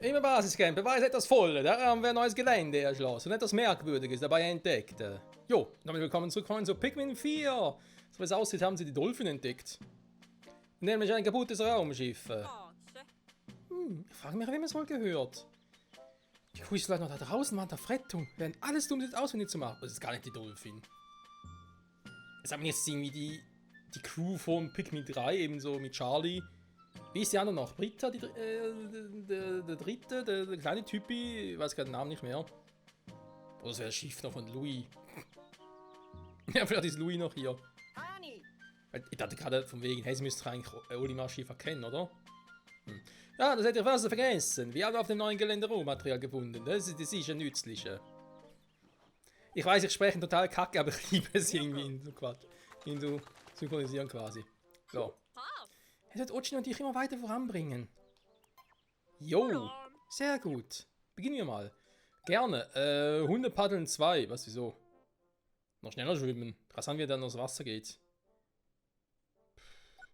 Im Basiscamp beweist etwas voll. Da haben wir ein neues Gelände erschlossen und etwas Merkwürdiges dabei entdeckt. Jo, damit willkommen zurück zu Pikmin 4. So wie es aussieht, haben sie die Dolphin entdeckt. Nämlich ein kaputtes Raumschiff. Ich frage mich, wem es wohl gehört. Die Crew ist vielleicht noch da draußen, waren der Frettung. Werden alles tun, um das ausfindig zu machen. Das ist gar nicht die Dolphin. Es hat mir jetzt irgendwie die Crew von Pikmin 3, ebenso mit Charlie. Wie ist die andere noch? Britta, der dritte, der kleine Typi, ich weiß gerade den Namen nicht mehr. Oder das wäre das Schiff noch von Louis. Ja, vielleicht ist Louis noch hier. Ich dachte gerade von wegen, hey, sie müsste eigentlich Olimars Schiff erkennen, oder? Ja, das hätte ich fast vergessen. Wir haben auf dem neuen Gelände Rohmaterial gefunden. Das ist sicher nützlicher. Ich weiß, ich spreche total kacke, aber ich liebe es irgendwie in so Quatsch. In so synchronisieren quasi. So. Er wird Ochin und dich immer weiter voranbringen. Jo, sehr gut. Beginnen wir mal. Gerne. Hunde paddeln 2. Was, wieso? Noch schneller schwimmen. Interessant, wie er dann aufs Wasser geht.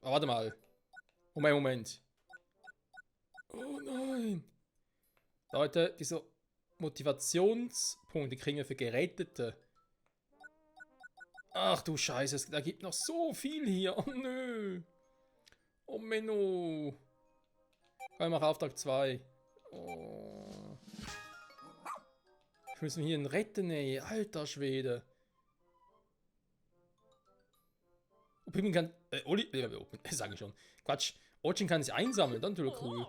Oh, warte mal. Moment. Oh nein. Leute, diese Motivationspunkte kriegen wir für Gerettete. Ach du Scheiße, da gibt noch so viel hier. Oh nö. Oh Menno. Komm, mach Auftrag 2. Oh. Ich muss mich hier retten, ey. Alter Schwede. Pippin kann. Oli. Sag ich schon. Quatsch. Ochin kann sich einsammeln, dann natürlich cool.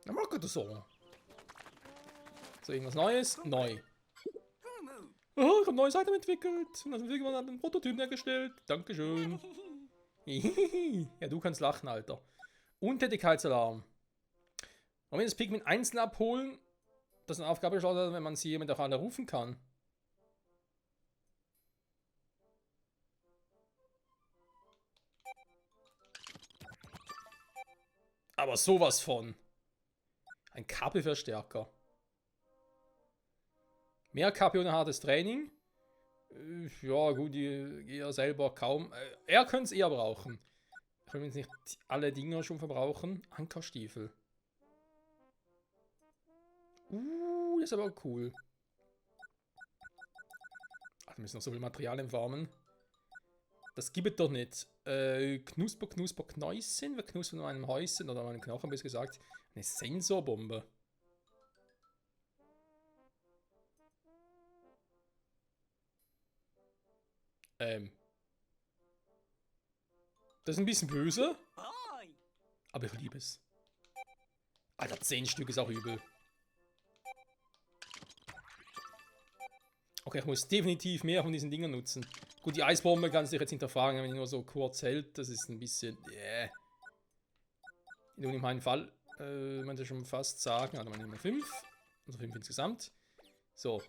Na, mach das so. So, irgendwas Neues? Neu. Oh, ich habe neue Seiten entwickelt. Und das entwickelt man einen Prototypen hergestellt. Dankeschön. Ja, du kannst lachen, Alter. Untätigkeitsalarm. Und wenn das Pikmin einzeln abholen, das ist eine Aufgabe schon, wenn man sie jemand auch anrufen kann. Aber sowas von. Ein KP-Verstärker. Mehr KP und hartes Training. Ja, gut, ihr selber kaum. Er könnte es eher brauchen. Können wir jetzt nicht alle Dinger schon verbrauchen? Ankerstiefel. Das ist aber cool. Ach, wir müssen noch so viel Material entfarmen. Das gibt es doch nicht. Knusper, Knusper, Knäuschen. Wir knuspern an einem Häuschen oder an einem Knochen, besser gesagt. Eine Sensorbombe. Das ist ein bisschen böse. Aber ich liebe es. Alter, 10 Stück ist auch übel. Okay, ich muss definitiv mehr von diesen Dingen nutzen. Gut, die Eisbombe kannst du jetzt hinterfragen, wenn die nur so kurz hält. Das ist ein bisschen. Nun in meinem Fall, man das schon fast sagen. Also, man nimmt 5. Also 5 insgesamt. So.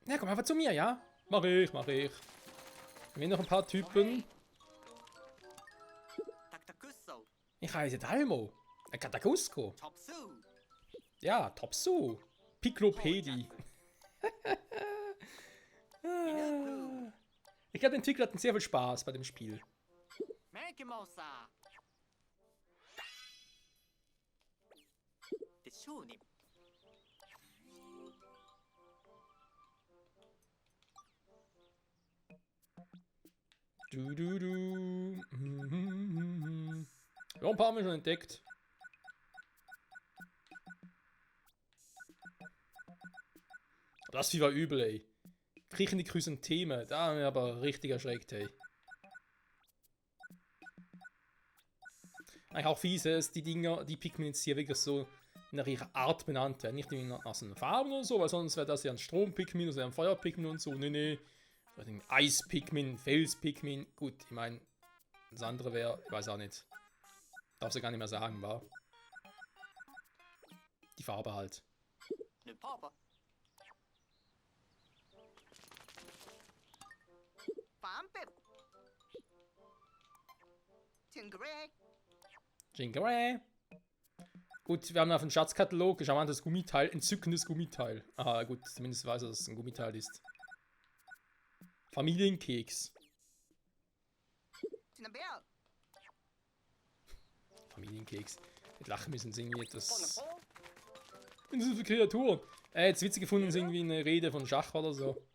Ja, komm einfach zu mir, ja? Mach ich. Wir haben noch ein paar Typen. Ich heiße Dalmo. Katakusko. Ja, Topsu. Picclopedi. Ich glaube, die Entwickler hatten sehr viel Spaß bei dem Spiel. Ja, ein paar haben wir schon entdeckt. Das Vieh war übel, ey. Kriechende Chrysantheme, da haben wir aber richtig erschreckt, ey. Eigentlich auch fies ist, die Dinger, die Pikmin jetzt hier wirklich so nach ihrer Art benannt werden. Nicht nach so einer Farbe oder so, weil sonst wäre das ja ein Strom-Pikmin, das wäre ein Feuer-Pikmin und so. Nee. Eis-Pikmin, Fels-Pikmin. Gut, ich meine, das andere wäre, ich weiß auch nicht. Darfst du gar nicht mehr sagen, war. Die Farbe halt. Jingle. Gut, wir haben auf den Schatzkatalog geschaut, das Gummiteil, entzückendes Gummiteil. Ah, gut, zumindest weiß er, dass es ein Gummiteil ist. Familienkeks. Vanillenkeks. Nicht lachen müssen, sind irgendwie etwas... Was sind das für Kreaturen? Jetzt witzig gefunden, ist irgendwie eine Rede von Schach oder so.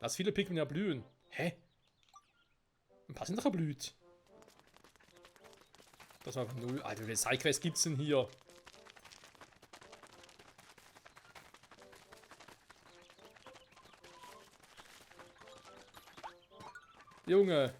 Lass viele Pikmin erblühen. Hä? Ein paar sind doch erblüht. Das war 0. Alter, wie viele Sidequests gibt's denn hier? Junge.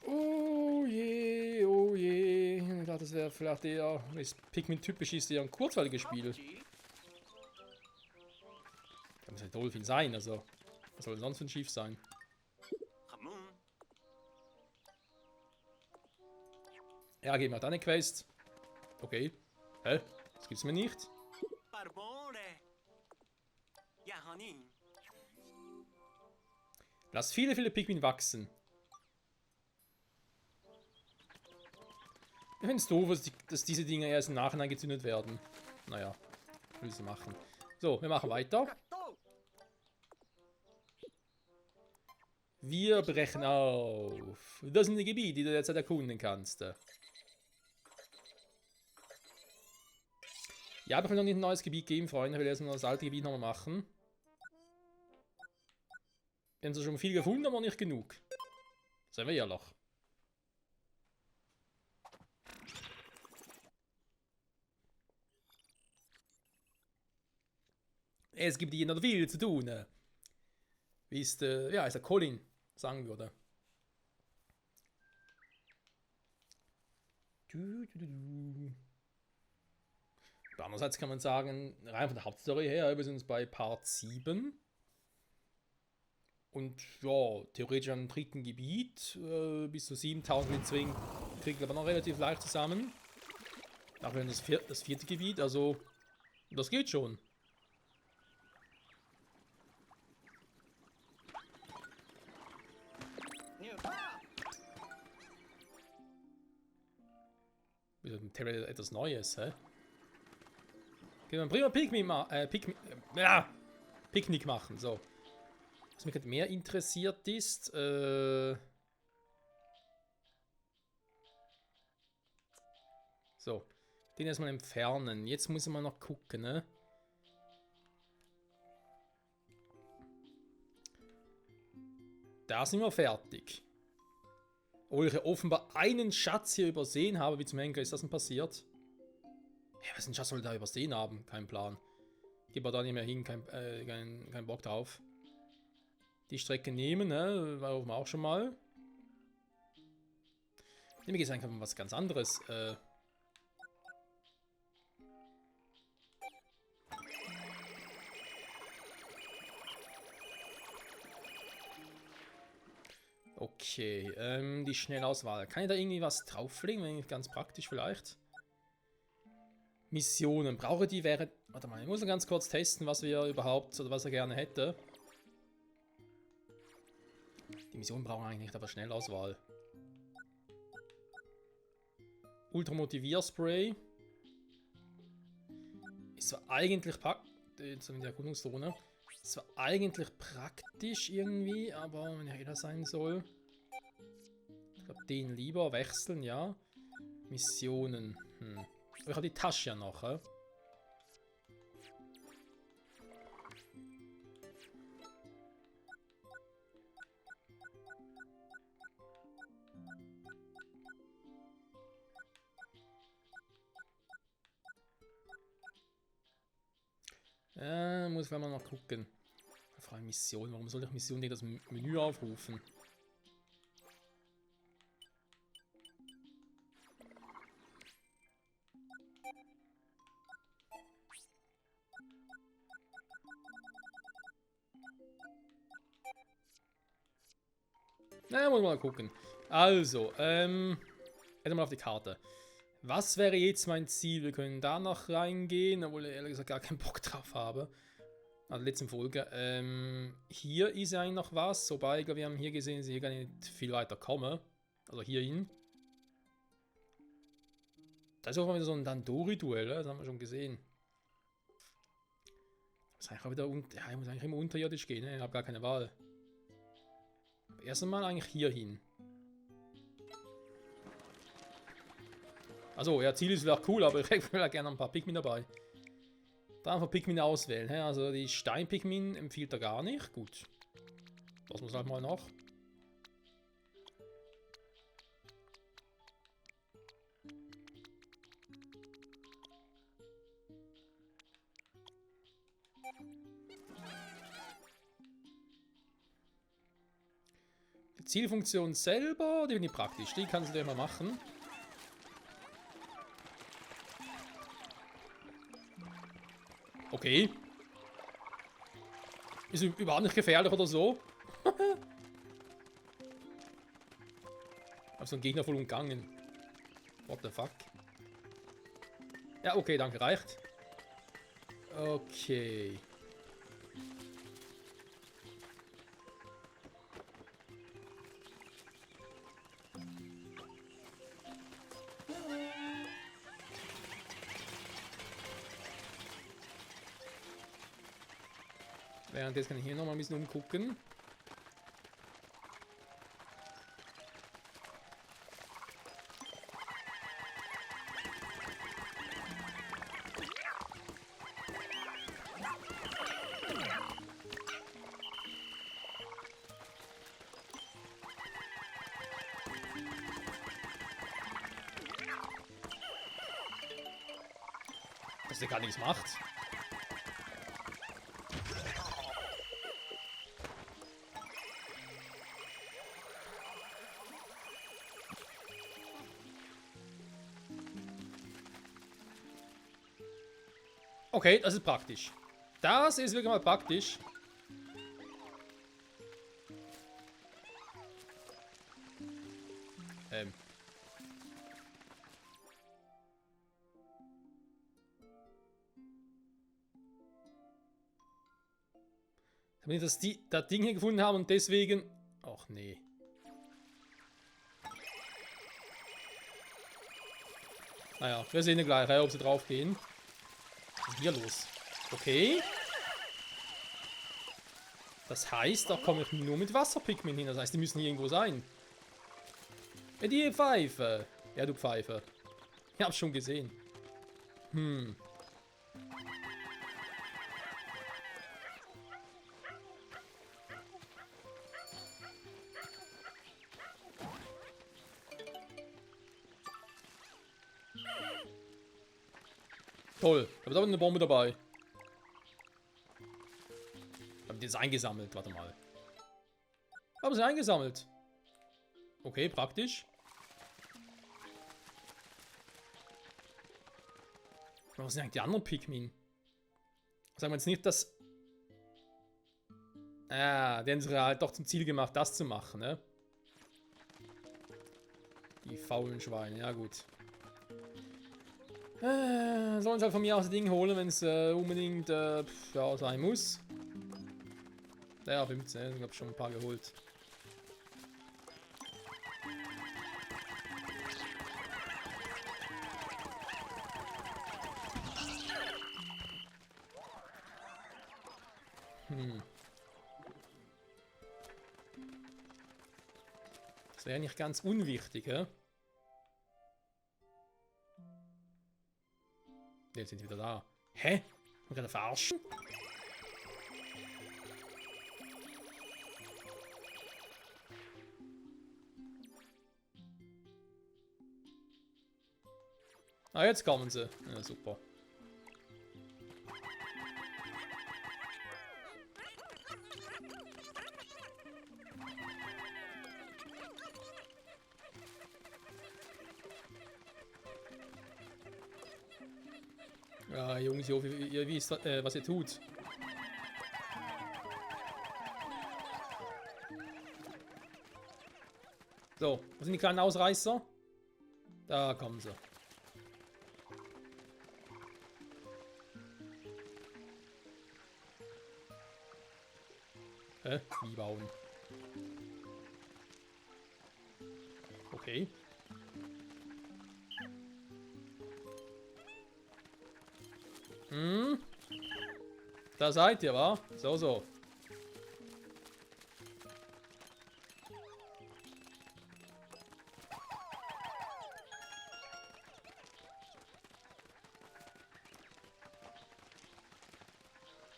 Oh je, oh je. Ich dachte, das wäre vielleicht eher, weil es Pikmin-typisch ist, eher ein kurzweiliges Spiel. Da muss ein Dolphin sein, also. Was soll denn sonst für ein Schiff sein? Ja, geben wir dann eine Quest. Okay. Hä? Das gibt's mir nicht. Lass viele, viele Pikmin wachsen. Ich finde es doof, dass diese Dinge erst im Nachhinein gezündet werden. Naja, will sie machen. So, wir machen weiter. Wir brechen auf. Das sind die Gebiete, die du jetzt erkunden kannst. Ja, aber ich will noch nicht ein neues Gebiet geben, Freunde. Ich will erst mal das alte Gebiet nochmal machen. Wir haben zwar schon viel gefunden, aber nicht genug. Seien wir ehrlich. Es gibt hier noch viel zu tun. Wie es der, ja, ist der Colin sagen würde. Andererseits kann man sagen, rein von der Hauptstory her, wir sind jetzt bei Part 7. Und ja, theoretisch am dritten Gebiet, bis zu 7000 mit Zwing, kriegen wir aber noch relativ leicht zusammen. Nachher das vierte Gebiet, also das geht schon. Etwas Neues, hä? Können wir prima Picknick machen, so. Was mich gerade mehr interessiert ist, so, den erstmal entfernen. Jetzt muss ich mal noch gucken, ne? Da sind wir fertig. Obwohl ich offenbar einen Schatz hier übersehen habe. Wie zum Henker ist das denn passiert? Ja, was ein Schatz soll ich da übersehen haben? Kein Plan. Gib aber da nicht mehr hin, kein Bock drauf. Die Strecke nehmen, ne? War auch schon mal. Mir geht es eigentlich um was ganz anderes. Okay, die Schnellauswahl. Kann ich da irgendwie was drauflegen? Ganz praktisch vielleicht. Missionen. Brauche die wäre... Warte mal, ich muss noch ganz kurz testen, was wir überhaupt, oder was er gerne hätte. Die Missionen brauchen eigentlich nicht, aber Schnellauswahl. Ultramotivierspray. Ist zwar eigentlich praktisch... Jetzt in der Erkundungszone. Ist zwar eigentlich praktisch irgendwie, aber wenn jeder sein soll. Ich glaube, den lieber wechseln, ja. Missionen. Aber ich habe die Tasche ja noch, hä? Muss ich mal noch gucken. Freie Mission. Warum soll ich Mission nicht das Menü aufrufen? Na, muss mal gucken. Also, mal auf die Karte. Was wäre jetzt mein Ziel? Wir können da noch reingehen, obwohl ich ehrlich gesagt gar keinen Bock drauf habe. Also letzten Folge. Hier ist eigentlich noch was, wobei wir haben hier gesehen, dass ich hier gar nicht viel weiter komme. Also hier hin. Das ist auch mal wieder so ein Dandori-Duell, das haben wir schon gesehen. Das ist eigentlich auch wieder ja, ich muss eigentlich immer unterirdisch gehen, ne? Ich habe gar keine Wahl. Aber erst einmal eigentlich hier hin. Also, ja, Ziel ist vielleicht cool, aber ich hätte vielleicht gerne ein paar Pikmin dabei. Da einfach Pikmin auswählen. He? Also die Stein-Pikmin empfiehlt er gar nicht. Gut. Das muss halt mal noch. Die Zielfunktion selber, die finde ich praktisch. Die kannst du immer machen. Okay. Ist überhaupt nicht gefährlich oder so. Hab so einen Gegner voll umgangen. What the fuck? Ja, okay, danke, reicht. Okay. Währenddessen kann ich hier nochmal ein bisschen umgucken. Dass der gar nichts macht. Okay, das ist praktisch. Das ist wirklich mal praktisch. Wenn das Ding hier gefunden haben und deswegen... Ach nee. Naja, wir sehen ja gleich, ob sie drauf gehen. Was ist hier los? Okay. Das heißt, da komme ich nur mit Wasserpigment hin. Das heißt, die müssen hier irgendwo sein. Die Pfeife. Ja, du Pfeife. Ich hab's schon gesehen. Toll. Ich habe da eine Bombe dabei. Ich habe die jetzt eingesammelt. Warte mal. Ich habe sie eingesammelt. Okay, praktisch. Was sind eigentlich die anderen Pikmin? Sagen wir jetzt nicht, dass... Ah, die haben sich halt doch zum Ziel gemacht, das zu machen, ne? Die faulen Schweine, ja gut. Sollen sie halt von mir aus das Ding holen, wenn es unbedingt ja, sein muss. Ja, 15, ich habe schon ein paar geholt. Das wäre nicht ganz unwichtig, hä? Jetzt sind sie wieder da. Hä? Wir gerade verarschen? Ah, jetzt kommen sie. Ja, super. Ja, Jungs, ihr wisst, was ihr tut. So, wo sind die kleinen Ausreißer? Da kommen sie. Hä? Wie bauen? Okay. Hm? Da seid ihr, wa? So, so.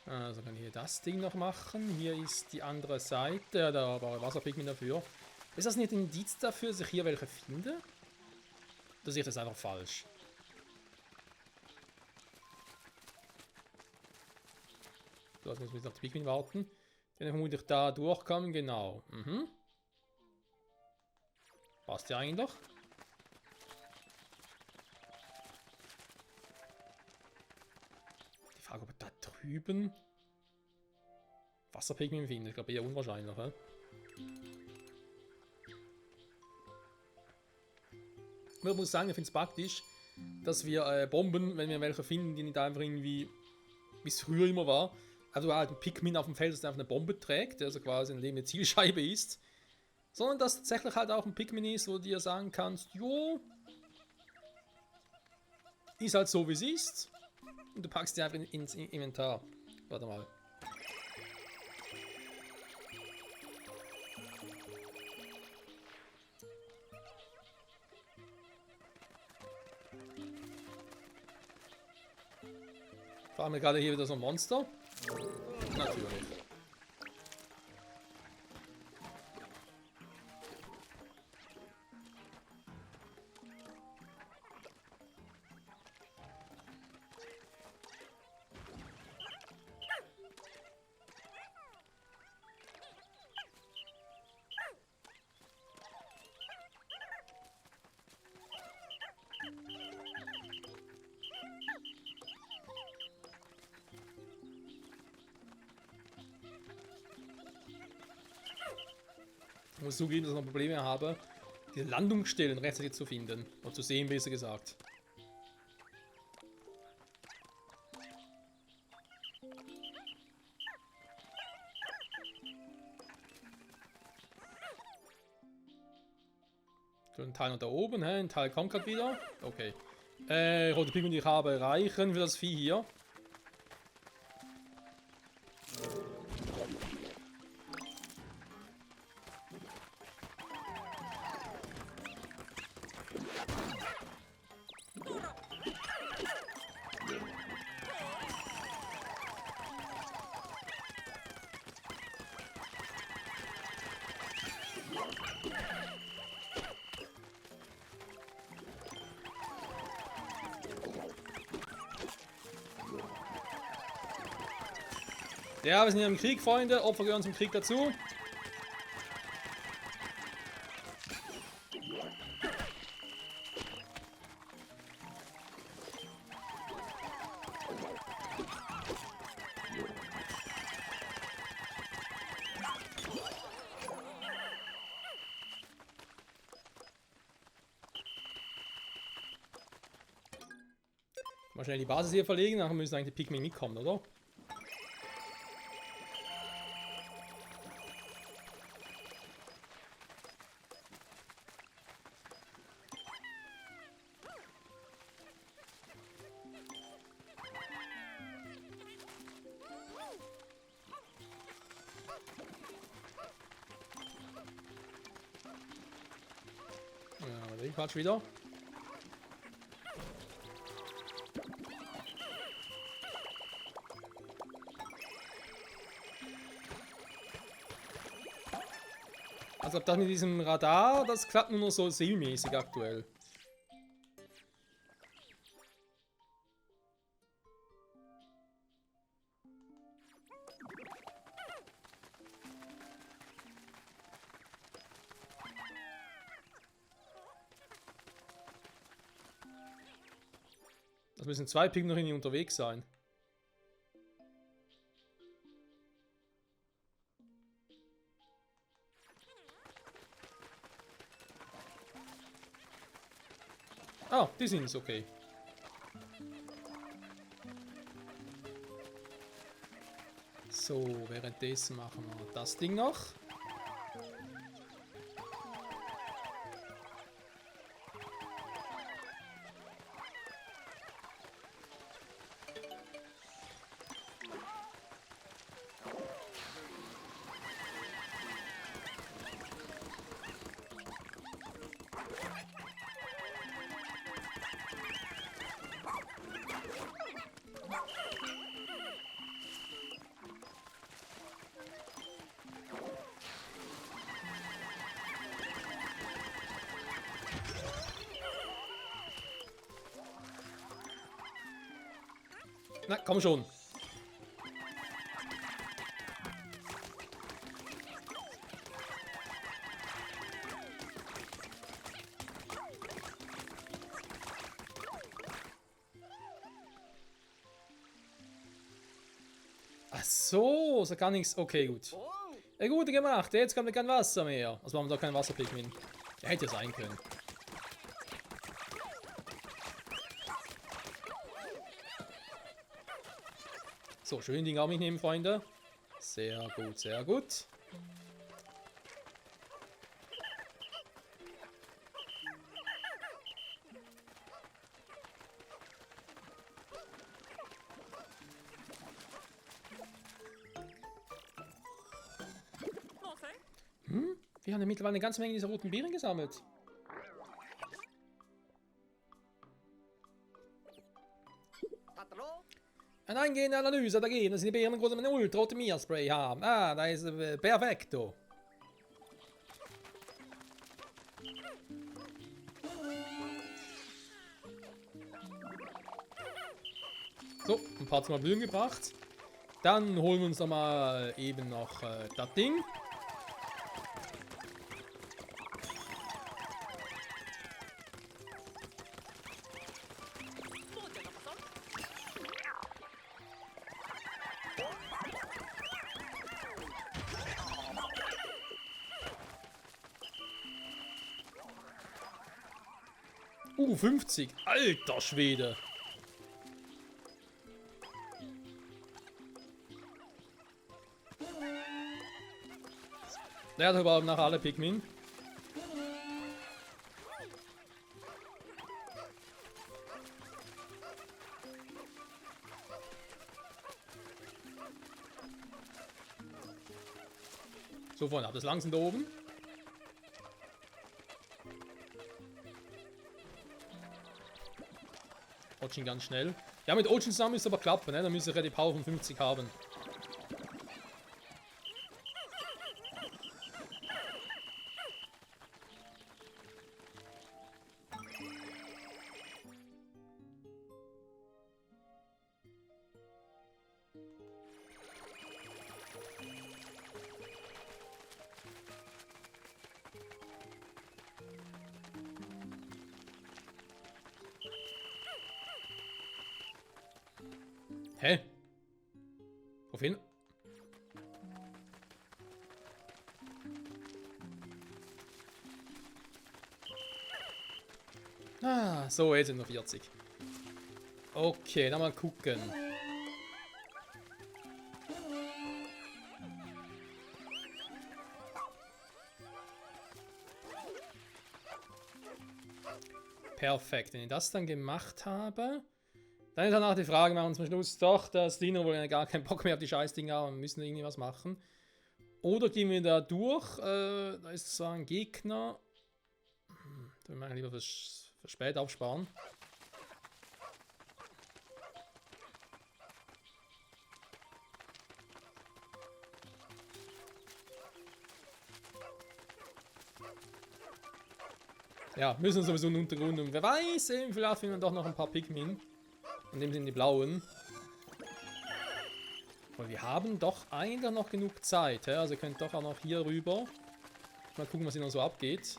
Also kann ich hier das Ding noch machen. Hier ist die andere Seite. Da war Wasserpigment dafür. Ist das nicht ein Indiz dafür, dass ich hier welche finde? Oder sehe ich das einfach falsch? So, jetzt muss ich auf die Pigment warten. Dann vermutlich da durchkommen, genau. Mhm. Passt ja eigentlich. Die Frage, ob da drüben Wasserpigment findet. Ich glaube eher unwahrscheinlich. He? Ich muss sagen, ich finde es praktisch, dass wir Bomben, wenn wir welche finden, die nicht einfach irgendwie, wie es früher immer war, also halt ein Pikmin auf dem Feld, das einfach eine Bombe trägt, der also quasi eine lebende Zielscheibe ist, sondern dass tatsächlich halt auch ein Pikmin ist, wo du dir sagen kannst, jo, ist halt so wie es ist, und du packst die einfach ins Inventar. Warte mal. Fahren wir gerade hier wieder so ein Monster? Natürlich. Ich muss zugeben, dass ich noch Probleme habe, diese Landungsstellen rechtzeitig zu finden. Oder zu sehen, besser gesagt. So, ein Teil noch da oben, ein Teil kommt gerade wieder. Okay. Rote Pigment, die ich habe, reichen für das Vieh hier. Ja, wir sind hier im Krieg, Freunde. Opfer gehören zum Krieg dazu. Mal schnell die Basis hier verlegen, nachher müssen eigentlich die Pikmin mitkommen, oder? Ja, den Quatsch wieder. Also ob das mit diesem Radar, das klappt nur noch so semi-mäßig aktuell. Das müssen 2 Pigmen noch irgendwie unterwegs sein. Ah, die sind es, okay. So, währenddessen machen wir das Ding noch. Na, komm schon. Ach so, so gar nichts. Okay, gut. Ja, gut gemacht. Jetzt kommt kein Wasser mehr. Also haben wir da kein Wasserpigmin. Der hätte ja sein können. So, schön den Arm nehmen, Freunde. Sehr gut, sehr gut. Wir haben ja mittlerweile eine ganze Menge dieser roten Beeren gesammelt. Eine eingehende Analyse ergeben, dass die Beeren groß mit einem Ultra-Optimierspray haben. Ah, da ist perfekto. So, ein paar Mal Blühen gebracht. Dann holen wir uns nochmal eben noch das Ding. 50. Alter Schwede. Der hat überhaupt nach alle Pikmin. So, Freunde, habt ihr es langsam da oben? Ocean ganz schnell. Ja, mit Ocean zusammen müsste aber klappen, ne? Dann müsste er die Power von 50 haben. Hä? Wohin? Ah, so, jetzt sind noch 40. Okay, dann mal gucken. Perfekt, wenn ich das dann gemacht habe, dann ist danach die Frage, machen wir zum Schluss doch, dass Dino wohl gar keinen Bock mehr auf die Scheißdinger haben, wir müssen irgendwie was machen. Oder gehen wir da durch, da ist zwar ein Gegner, den wir lieber für später aufsparen. Ja, müssen sowieso einen Untergrund und wer weiß, vielleicht finden wir doch noch ein paar Pikmin. In dem sind die blauen. Und wir haben doch eigentlich noch genug Zeit. Ja? Also ihr könnt doch auch noch hier rüber. Mal gucken, was hier noch so abgeht.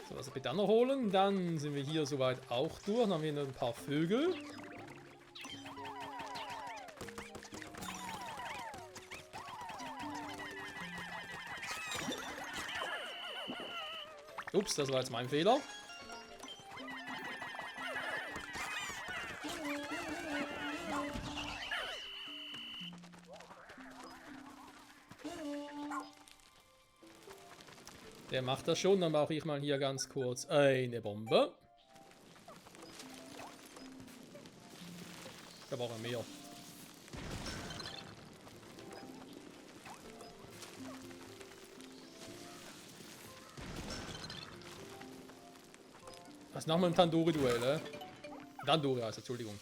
So, also bitte dann noch holen. Dann sind wir hier soweit auch durch. Dann haben wir noch ein paar Vögel. Ups, das war jetzt mein Fehler. Der macht das schon, dann brauche ich mal hier ganz kurz eine Bombe. Da brauchen wir mehr. Was nochmal ein Tandoori-Duell, Tandoori also, Entschuldigung.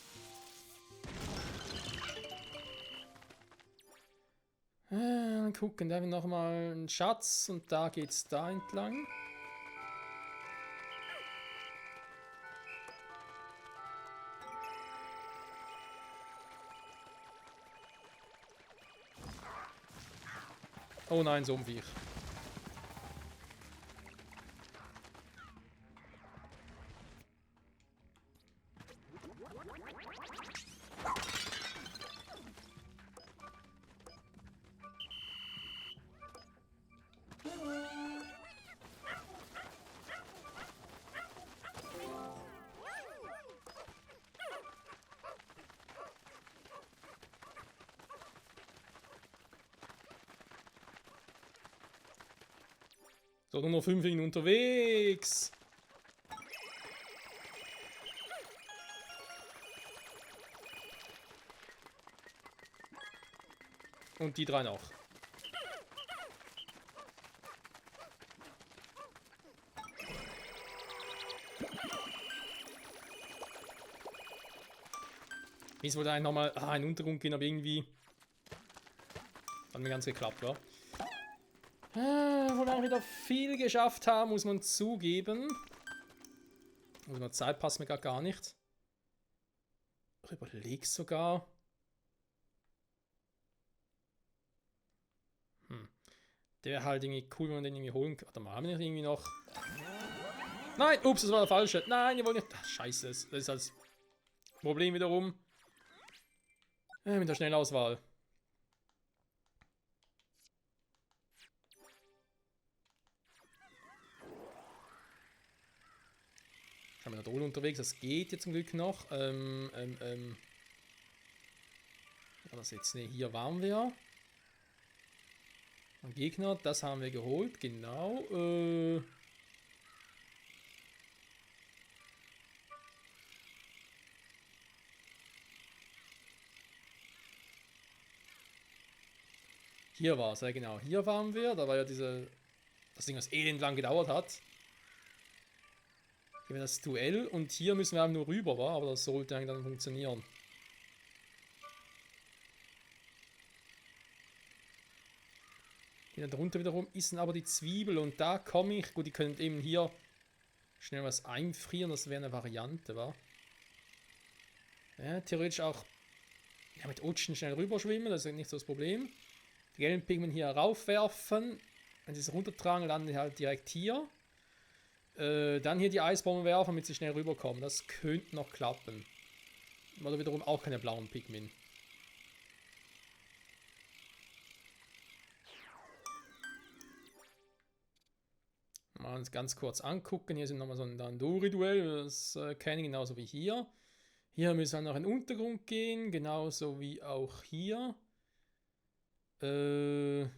Gucken, da haben wir nochmal einen Schatz und da geht's da entlang. Oh nein, so ein Viech. So, nur noch 5 Minuten unterwegs. Und die 3 noch. Ich wollte eigentlich nochmal in den Untergrund gehen, aber irgendwie hat mir ganz geklappt, ja. Wo wir auch wieder viel geschafft haben, muss man zugeben. Also die Zeit passt mir gar nicht. Ich überlege sogar. Der wäre halt irgendwie cool, wenn man den irgendwie holen kann. Warte mal, haben wir nicht irgendwie noch... Nein, ups, das war der falsche. Nein, ihr wollt nicht... Ach, scheiße, das ist das Problem wiederum. Mit der Schnellauswahl. Ich habe mit der Drohne unterwegs, das geht jetzt zum Glück noch. War das jetzt? Ne, hier waren wir. Ein Gegner, das haben wir geholt, genau. Hier war es, ja genau. Hier waren wir, da war ja das Ding, was elendlang gedauert hat. Hier wäre das Duell und hier müssen wir nur rüber, war, aber das sollte eigentlich dann funktionieren. Hier darunter wiederum ist aber die Zwiebel und da komme ich. Gut, die können eben hier schnell was einfrieren, das wäre eine Variante, wa? Ja, theoretisch auch mit Utschen schnell rüberschwimmen, das ist nicht so das Problem. Die gelben Pigment hier raufwerfen. Wenn sie es runtertragen, landen die halt direkt hier. Dann hier die Eisbomben werfen, damit sie schnell rüberkommen. Das könnte noch klappen. Oder wiederum auch keine blauen Pigment. Mal uns ganz kurz angucken. Hier sind nochmal so ein Dandori-Duell. Das kenne ich genauso wie hier. Hier müssen wir noch in den Untergrund gehen. Genauso wie auch hier. Hier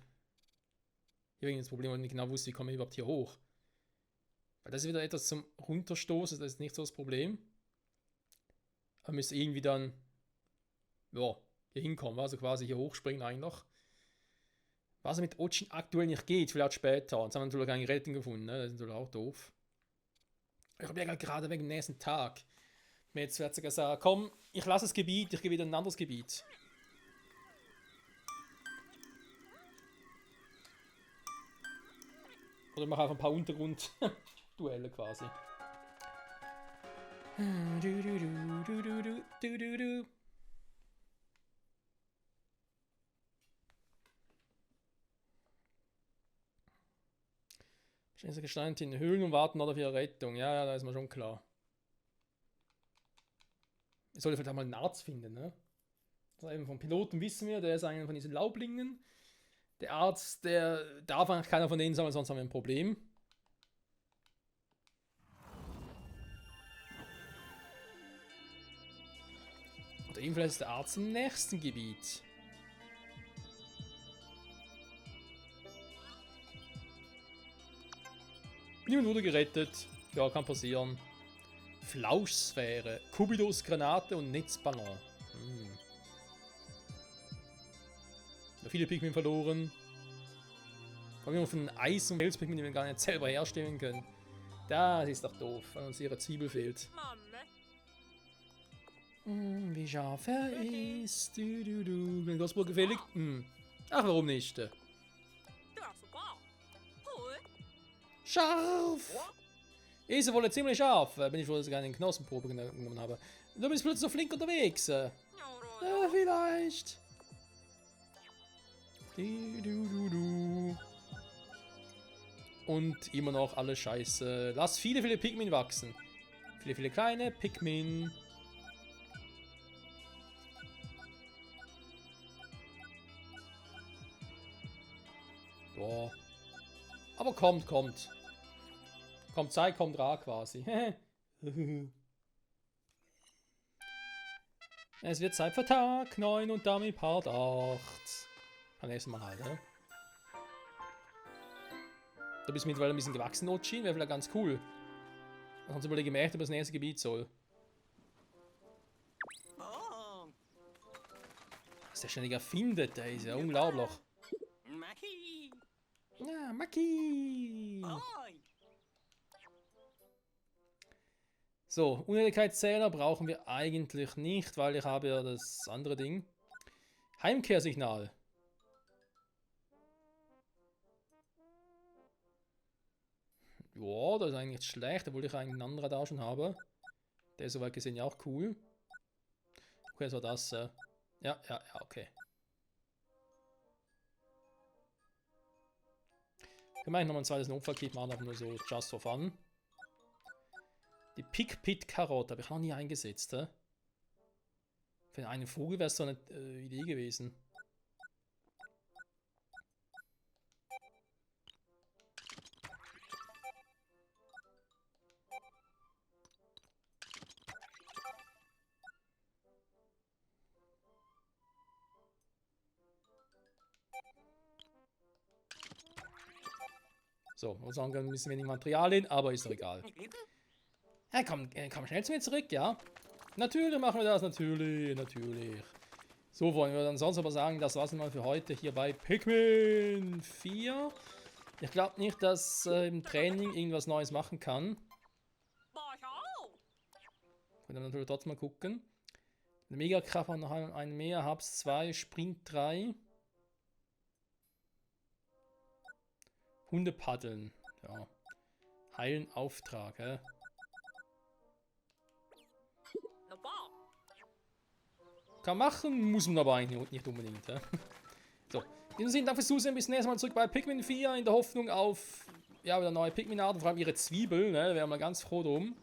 wegen das Problem, weil ich nicht genau wusste, wie komme ich überhaupt hier hoch. Weil das ist wieder etwas zum Runterstoßen, das ist nicht so das Problem. Aber müsste irgendwie dann ja, hier hinkommen, also quasi hier hochspringen eigentlich noch. Was mit Otschen aktuell nicht geht, vielleicht später. Jetzt haben wir natürlich keine Rettung gefunden, ne? Das ist natürlich auch doof. Ich habe ja gerade wegen dem nächsten Tag mir jetzt gesagt, komm, ich lasse das Gebiet, ich gehe wieder in ein anderes Gebiet. Oder mache einfach ein paar Untergrund-Duelle quasi. Stehen sie gesteint in den Höhlen und warten auf ihre Rettung. Ja, da ist mir schon klar. Ich sollte vielleicht auch mal einen Arzt finden, ne? Also eben vom Piloten wissen wir, der ist einer von diesen Laublingen. Der Arzt, der darf eigentlich keiner von denen sein, sonst haben wir ein Problem. Oder ebenfalls ist der Arzt im nächsten Gebiet. Niemand wurde gerettet. Ja, kann passieren. Flauschsphäre, Kubidos, Granate und Netzballon. Viele Pikmin verloren. Vor allem von Eis- und Felspigmen, die wir gar nicht selber herstellen können. Das ist doch doof, wenn uns ihre Zwiebel fehlt. Wie scharf er ist. Wenn Großburg gefällig. Ach, warum nicht? Scharf! Ist er wohl ziemlich scharf. Bin ich wohl, dass ich eine Knospenprobe genommen habe. Du bist plötzlich so flink unterwegs. Vielleicht. Und immer noch alles scheiße. Lass viele, viele Pikmin wachsen. Viele, viele kleine Pikmin. Boah. Aber kommt. Kommt Zeit, kommt Ra quasi. Es wird Zeit für Tag 9 und damit Part 8. Beim nächsten Mal halt, ne? Du bist mittlerweile ein bisschen gewachsen, Ochin, wäre vielleicht ganz cool. Dann kannst du überlegen, ob das nächste Gebiet soll. Was der ständig erfindet, der ist ja unglaublich. Ja, Maki! So, Unhelligkeitszähler brauchen wir eigentlich nicht, weil ich habe ja das andere Ding. Heimkehrsignal. Ja, das ist eigentlich schlecht, obwohl ich einen anderen da schon habe. Der ist soweit gesehen ja auch cool. Okay, so das. Ja, okay. Können wir eigentlich nochmal ein zweites Notfallkit machen, aber nur so just for fun. Die Pick-Pit-Karotte habe ich noch nie eingesetzt. Für einen Vogel wäre es so eine Idee gewesen. So, muss sagen, ein bisschen wenig Material hin, aber ist doch egal. Ja, komm schnell zu mir zurück, ja? Natürlich machen wir das, natürlich. So, wollen wir dann sonst aber sagen, das war's mal für heute hier bei Pikmin 4. Ich glaube nicht, dass im Training irgendwas Neues machen kann. Können wir natürlich trotzdem mal gucken. Megakraft noch ein mehr, Hubs 2, Sprint 3. Hunde paddeln, ja. Heilen Auftrag, hä? Kann machen, muss man aber eigentlich nicht unbedingt. Ja. So, in diesem Sinne, danke fürs Zusehen. Bis nächstes Mal zurück bei Pikmin 4 in der Hoffnung auf ja, wieder neue Pikmin-Arten, vor allem ihre Zwiebeln, ne? Da wären wir ganz froh drum.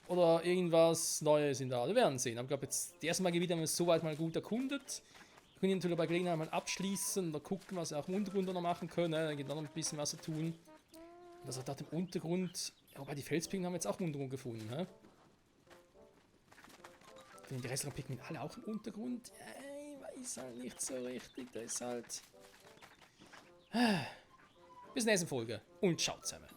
Oder irgendwas Neues in der Art. Wir werden sehen. Aber ich glaube, jetzt das erste Mal Gebiet haben wir es soweit mal gut erkundet. Wir können natürlich bei Gelegenheit mal abschließen oder gucken, was wir auch im Untergrund noch machen können. Ne? Da geht noch ein bisschen was zu tun. Und das hat dort im Untergrund. Ja, wobei die Felspinguine haben wir jetzt auch im Untergrund gefunden. Ne? Die restlichen Pikmin alle auch im Untergrund? Ja, ich weiß halt nicht so richtig. Das ist halt. Bis nächste Folge und ciao zusammen.